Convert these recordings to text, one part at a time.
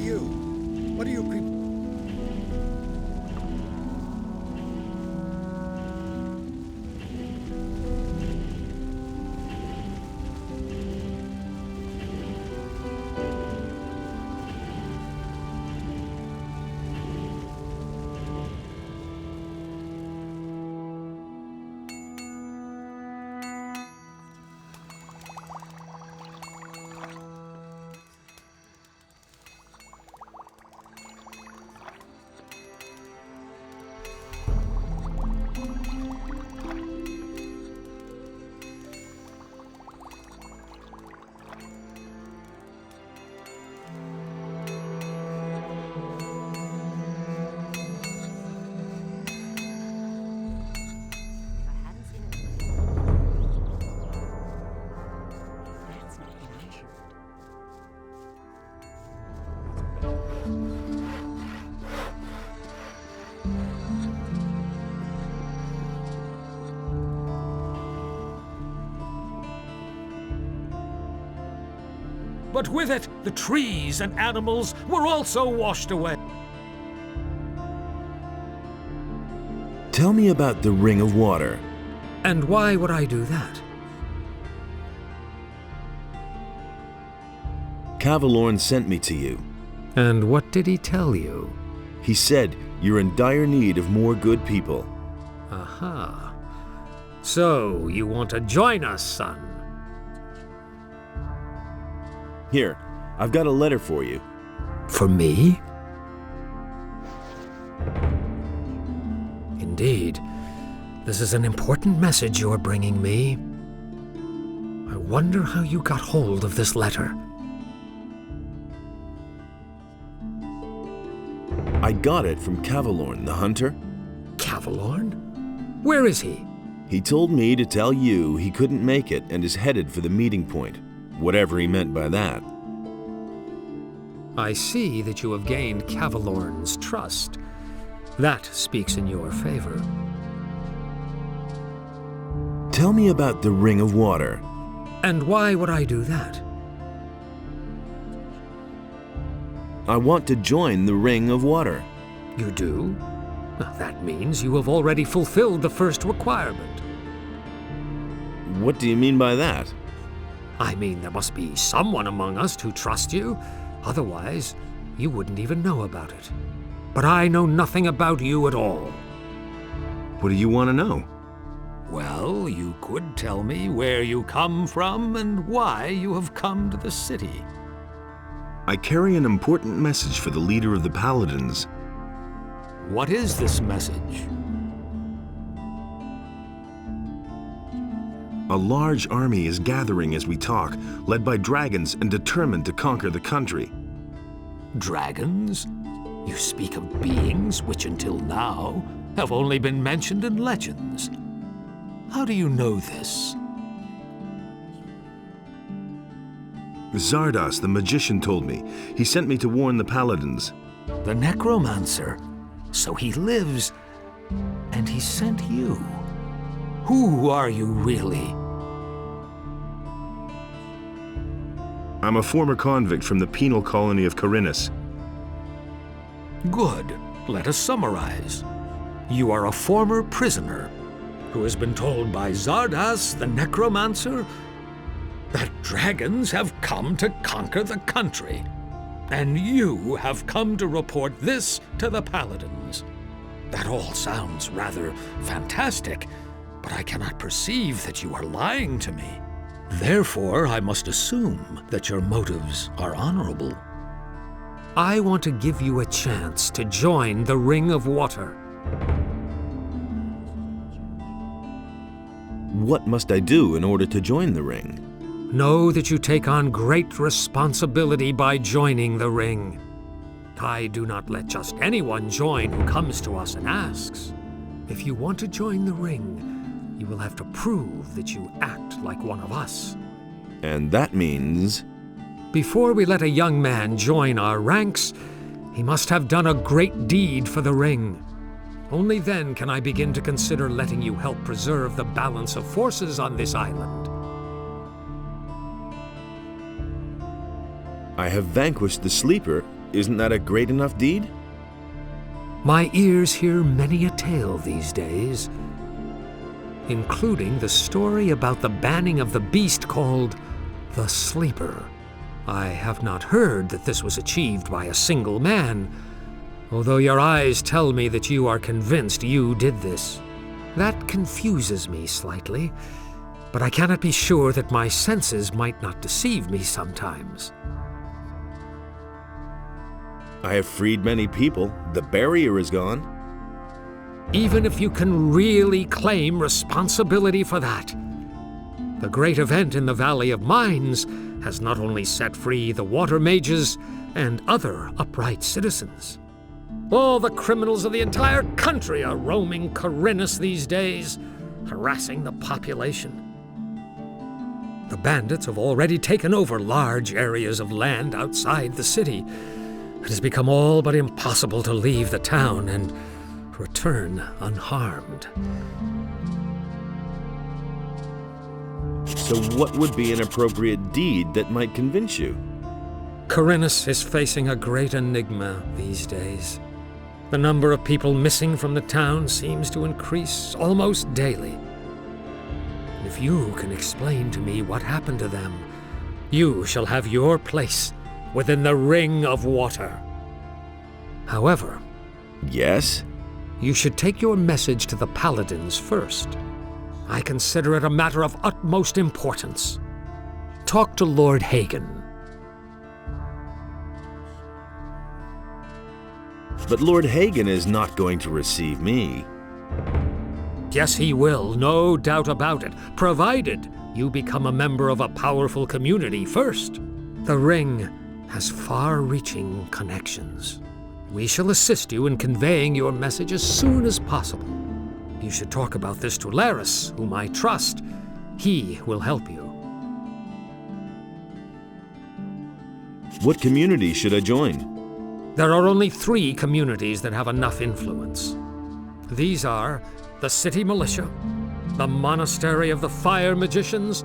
you? What are you But with it, the trees and animals were also washed away. Tell me about the Ring of Water. And why would I do that? Cavalorn sent me to you. And what did he tell you? He said you're in dire need of more good people. Aha. So, you want to join us, son? Here, I've got a letter for you. For me? Indeed. This is an important message you're bringing me. I wonder how you got hold of this letter. I got it from Cavalorn, the hunter. Cavalorn? Where is he? He told me to tell you he couldn't make it and is headed for the meeting point, whatever he meant by that. I see that you have gained Cavalorn's trust. That speaks in your favor. Tell me about the Ring of Water. And why would I do that? I want to join the Ring of Water. You do? That means you have already fulfilled the first requirement. What do you mean by that? I mean, there must be someone among us who trusts you. Otherwise, you wouldn't even know about it. But I know nothing about you at all. What do you want to know? Well, you could tell me where you come from and why you have come to the city. I carry an important message for the leader of the Paladins. What is this message? A large army is gathering as we talk, led by dragons and determined to conquer the country. Dragons? You speak of beings which until now have only been mentioned in legends. How do you know this? Zardas, the magician, told me. He sent me to warn the Paladins. The necromancer? So he lives, and he sent you. Who are you really? I'm a former convict from the penal colony of Carinus. Good. Let us summarize. You are a former prisoner who has been told by Zardas, the necromancer, that dragons have come to conquer the country. And you have come to report this to the Paladins. That all sounds rather fantastic, but I cannot perceive that you are lying to me. Therefore, I must assume that your motives are honorable. I want to give you a chance to join the Ring of Water. What must I do in order to join the ring? Know that you take on great responsibility by joining the ring. I do not let just anyone join who comes to us and asks. If you want to join the ring, you will have to prove that you act like one of us. And that means... Before we let a young man join our ranks, he must have done a great deed for the ring. Only then can I begin to consider letting you help preserve the balance of forces on this island. I have vanquished the Sleeper Isn't that a great enough deed? My ears hear many a tale these days, including the story about the banning of the beast called the Sleeper. I have not heard that this was achieved by a single man, although your eyes tell me that you are convinced you did this. That confuses me slightly, but I cannot be sure that my senses might not deceive me sometimes. I have freed many people. The barrier is gone. Even if you can really claim responsibility for that, the great event in the Valley of Mines has not only set free the water mages and other upright citizens. All the criminals of the entire country are roaming Khorinis these days, harassing the population. The bandits have already taken over large areas of land outside the city. It has become all but impossible to leave the town and return unharmed. So what would be an appropriate deed that might convince you? Khorinis is facing a great enigma these days. The number of people missing from the town seems to increase almost daily. If you can explain to me what happened to them, you shall have your place within the Ring of Water. However, Yes? you should take your message to the paladins first. I consider it a matter of utmost importance. Talk to Lord Hagen. But Lord Hagen is not going to receive me. Yes, he will, no doubt about it, provided you become a member of a powerful community first. The Ring has far-reaching connections. We shall assist you in conveying your message as soon as possible. You should talk about this to Laris, whom I trust. He will help you. What community should I join? There are only 3 communities that have enough influence. These are the City Militia, the Monastery of the Fire Magicians,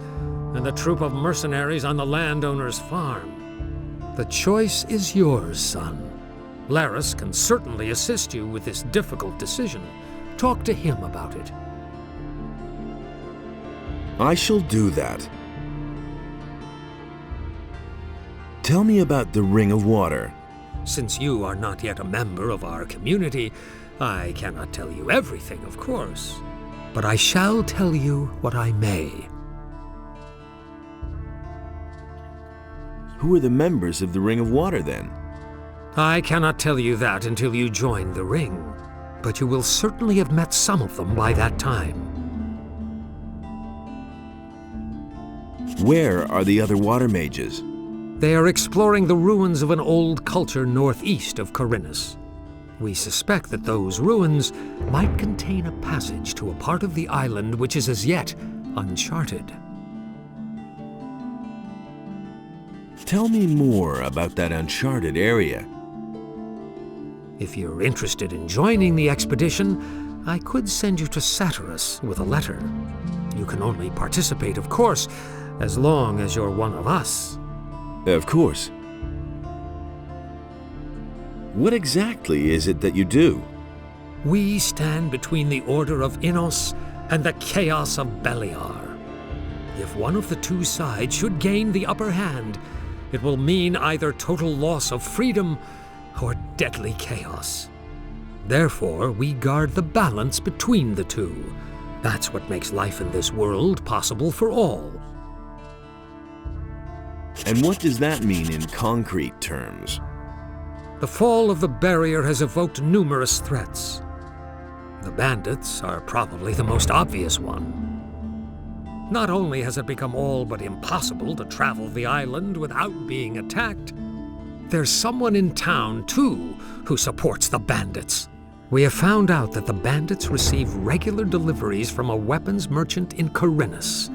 and the troop of mercenaries on the landowner's farm. The choice is yours, son. Laris can certainly assist you with this difficult decision. Talk to him about it. I shall do that. Tell me about the Ring of Water. Since you are not yet a member of our community, I cannot tell you everything, of course. But I shall tell you what I may. Who are the members of the Ring of Water, then? I cannot tell you that until you join the Ring, but you will certainly have met some of them by that time. Where are the other water mages? They are exploring the ruins of an old culture northeast of Khorinis. We suspect that those ruins might contain a passage to a part of the island which is as yet uncharted. Tell me more about that uncharted area. If you're interested in joining the expedition, I could send you to Vatras with a letter. You can only participate, of course, as long as you're one of us. Of course. What exactly is it that you do? We stand between the Order of Innos and the chaos of Beliar. If one of the 2 sides should gain the upper hand, it will mean either total loss of freedom or deadly chaos. Therefore, we guard the balance between the 2. That's what makes life in this world possible for all. And what does that mean in concrete terms? The fall of the barrier has evoked numerous threats. The bandits are probably the most obvious one. Not only has it become all but impossible to travel the island without being attacked, there's someone in town, too, who supports the bandits. We have found out that the bandits receive regular deliveries from a weapons merchant in Khorinis.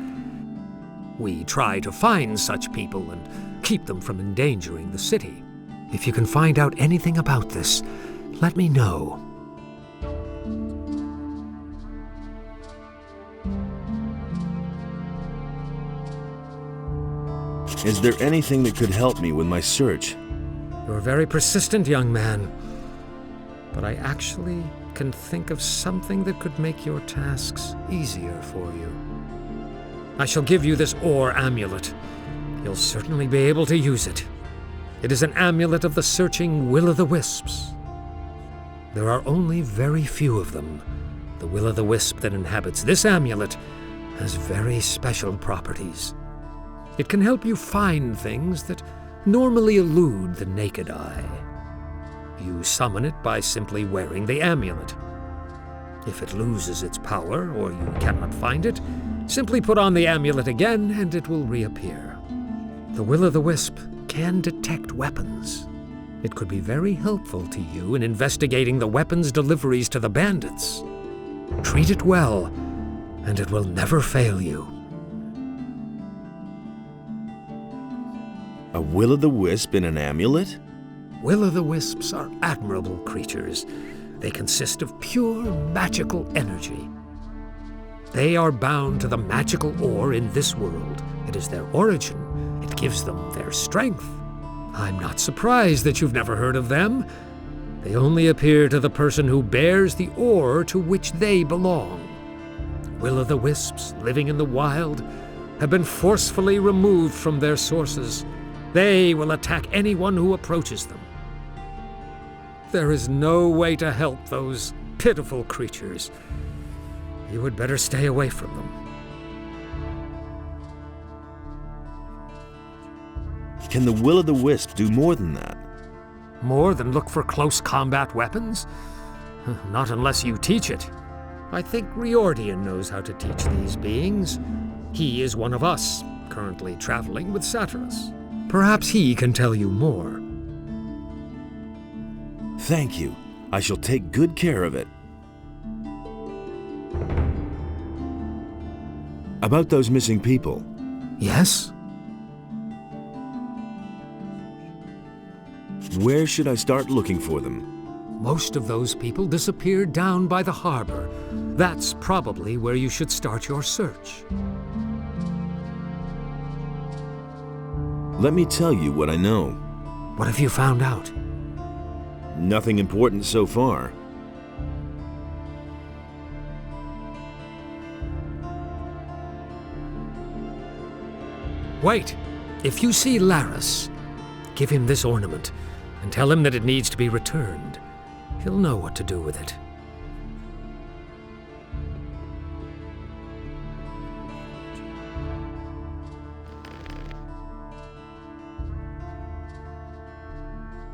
We try to find such people and keep them from endangering the city. If you can find out anything about this, let me know. Is there anything that could help me with my search? You're a very persistent young man, but I actually can think of something that could make your tasks easier for you. I shall give you this ore amulet. You'll certainly be able to use it. It is an amulet of the searching will-o'-the-wisps. There are only very few of them. The will-o'-the-wisp that inhabits this amulet has very special properties. It can help you find things that normally elude the naked eye. You summon it by simply wearing the amulet. If it loses its power, or you cannot find it, simply put on the amulet again and it will reappear. The will-o'-the-wisp can detect weapons. It could be very helpful to you in investigating the weapons deliveries to the bandits. Treat it well, and it will never fail you. A will-o'-the-wisp in an amulet? Will-o'-the-wisps are admirable creatures. They consist of pure magical energy. They are bound to the magical ore in this world. It is their origin. It gives them their strength. I'm not surprised that you've never heard of them. They only appear to the person who bears the ore to which they belong. Will-o'-the-wisps living in the wild have been forcefully removed from their sources. They will attack anyone who approaches them. There is no way to help those pitiful creatures. You had better stay away from them. Can the will-o'-the-wisp do more than that? More than look for close combat weapons? Not unless you teach it. I think Riordian knows how to teach these beings. He is one of us, currently traveling with Vatras. Perhaps he can tell you more. Thank you. I shall take good care of it. About those missing people. Yes? Where should I start looking for them? Most of those people disappeared down by the harbor. That's probably where you should start your search. Let me tell you what I know. What have you found out? Nothing important so far. Wait! If you see Laris, give him this ornament and tell him that it needs to be returned. He'll know what to do with it.